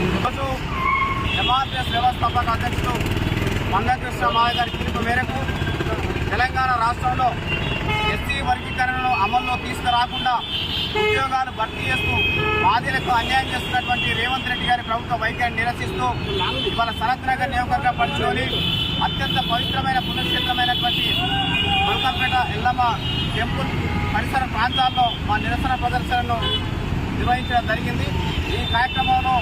ఈరోజు ఎంఆర్పిఎస్ వ్యవస్థాపక అధ్యక్షుడు మందకృష్ణ మావయ్య గారి పిలుపు మేరకు తెలంగాణ రాష్ట్రంలో ఎస్సీ వర్గీకరణను అమల్లో తీసుకురాకుండా ఉద్యోగాలు భర్తీ చేస్తూ బాధ్యులకు అన్యాయం చేస్తున్నటువంటి రేవంత్ రెడ్డి గారి ప్రభుత్వ వైఖరిని నిరసిస్తూ ఇవాళ సనత్ నగర్ నియోజకవర్గ పరిధిలోని అత్యంత పవిత్రమైన పుణ్యక్షేత్రమైనటువంటి మల్కంపేట ఎల్లమ్మ టెంపుల్ పరిసర ప్రాంతాల్లో మా నిరసన ప్రదర్శనను నిర్వహించడం జరిగింది. ఈ కార్యక్రమంలో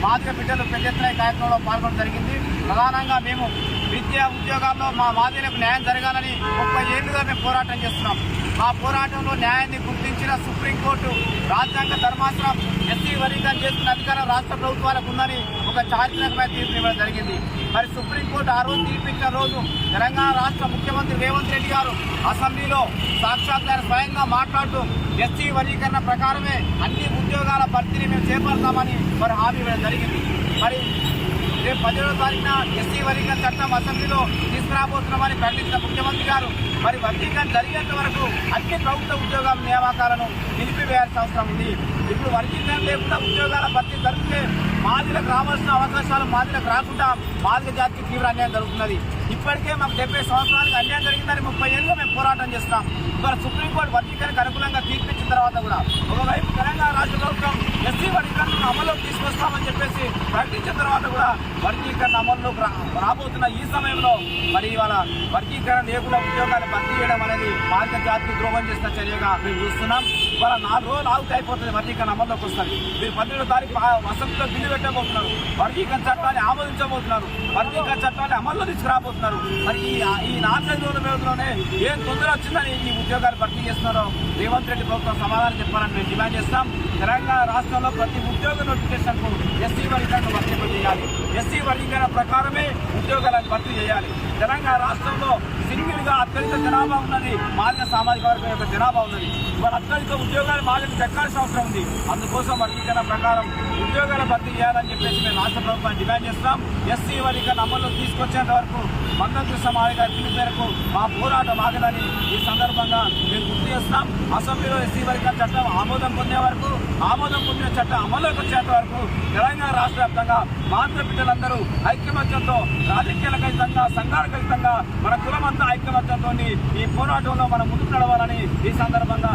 మాదిగ బిడ్డలు పెద్ద ఎత్తున కార్యక్రమంలో పాల్గొనడం జరిగింది. ప్రధానంగా మేము విద్యా ఉద్యోగాల్లో మా మాదిగలకు న్యాయం జరగాలని 30 ఏళ్లుగా మేము పోరాటం చేస్తున్నాం. మా పోరాటంలో న్యాయాన్ని గుర్తించిన సుప్రీంకోర్టు రాజ్యాంగ ధర్మాసనం ఎస్సీ వర్గీకరణ చేస్తున్న అధికారం రాష్ట్ర ప్రభుత్వాలకు ఉందని ఒక చారిత్రకమైన తీర్పు ఇవ్వడం జరిగింది. మరి సుప్రీంకోర్టు ఆ రోజు తీర్పిచ్చిన రోజు తెలంగాణ రాష్ట్ర ముఖ్యమంత్రి రేవంత్ రెడ్డి గారు అసెంబ్లీలో సాక్షాత్ స్వయంగా మాట్లాడుతూ ఎస్సీ వర్గీకరణ ప్రకారమే అన్ని ఉద్యోగాల భర్తీని మేము చేపడతామని మరి హామీ ఇవ్వడం జరిగింది. మరి రేపు 17వ తారీఖున ఎస్సీ వర్గీకరణ చట్టం అసెంబ్లీలో తీసుకురాబోతున్నామని ప్రకటించిన ముఖ్యమంత్రి గారు మరి వర్గీకరణ జరిగేంత వరకు అన్ని ప్రభుత్వ ఉద్యోగాల నియామకాలను నిలిపివేయాల్సిన అవసరం ఉంది. ఇప్పుడు వర్గీకరణ లేకుండా ఉద్యోగాల భర్తీ జరిగితే మాదిలకు రావాల్సిన అవకాశాలు మాదిలకు రాకుండా మాదిగ జాతికి తీవ్ర అన్యాయం జరుగుతున్నది. ఇప్పటికే మాకు 70 సంవత్సరాలకు అన్యాయం జరిగిందని 30 ఏళ్ళుగా మేము పోరాటం చేస్తాం. ఇవాళ సుప్రీంకోర్టు వర్గీకరణకు అనుకూలంగా తీర్పిచ్చిన తర్వాత కూడా ఒకవైపు తెలంగాణ రాష్ట్ర ప్రభుత్వం ఎస్సీ వర్గీకరణను అమల్లోకి తీసుకొస్తామని చెప్పేసి ప్రకటించిన తర్వాత కూడా వర్గీకరణ అమల్లోకి రాబోతున్న ఈ సమయంలో మరి ఇవాళ వర్గీకరణ లేకుండా ఉద్యోగాలు భర్తీ చేయడం అనేది మాదిగ జాతికి ద్రోహం చేసిన చర్యగా మేము చూస్తున్నాం. ఇవాళ 4 రోజులు ఆగితే అయిపోతుంది, వర్గీకరణ అమల్లోకి వస్తుంది. మీరు 17వ తారీఖు అసెంబ్లీలో బిల్లు పెట్టబోతున్నారు, వర్గీకరణ చట్టాన్ని ఆమోదించబోతున్నారు, వర్గీకరణ చట్టాన్ని అమల్లో తీసుకురాబోతున్నారు. మరి ఈ 4-5 రోజుల వ్యవధిలోనే ఏం తొందర వచ్చిందని ఈ ఉద్యోగాలు భర్తీ చేస్తున్నారో రేవంత్ రెడ్డి ప్రభుత్వం సమాధానం చెప్పాలని మేము డిమాండ్ చేస్తాం. తెలంగాణ రాష్ట్రంలో ప్రతి ఉద్యోగ నోటిఫికేషన్కు ఎస్సీ వర్గీకరణ వర్తింపజేయాలి. ఎస్సీ వర్గీకరణ ప్రకారమే ఉద్యోగాలను భర్తీ చేయాలి. తెలంగాణ రాష్ట్రంలో సింగిల్ గా అత్యధిక జనాభా ఉన్నది మాదిగ సామాజిక వర్గం యొక్క జనాభా ఉన్నది. ఇవాళ అత్యధిక ఉద్యోగాలు మాదిగ దక్కాల్సిన అవసరం ఉంది. అందుకోసం వర్గీకరణ ప్రకారం ఉద్యోగాల భర్తీ చేయాలని చెప్పేసి మేము రాష్ట్ర ప్రభుత్వాన్ని డిమాండ్ చేస్తాం. ఎస్సీ వర్గీకరణ అమల్లో తీసుకొచ్చేంత వరకు మందకృష్ణ మావయ్య గారి పిలుపు మేరకు మా పోరాటం ఆగదని ఈ సందర్భంగా మేము గుర్తు చేస్తాం. అసెంబ్లీలో ఎస్సీ వర్గీకరణ చట్టం ఆమోదం పొందే వరకు, ఆమోదం పొందిన చట్టం అమల్లోకి వచ్చేంత వరకు తెలంగాణ రాష్ట్ర వ్యాప్తంగా మాదిగ బిడ్డలందరూ ఐక్యమత్యంతో రాజకీయాలకు అతీతంగా, సంఘాలకు అతీతంగా మన కులమంతా ఐక్యమత్యంతో ఈ పోరాటంలో మనం ముందుకు నడవాలని ఈ సందర్భంగా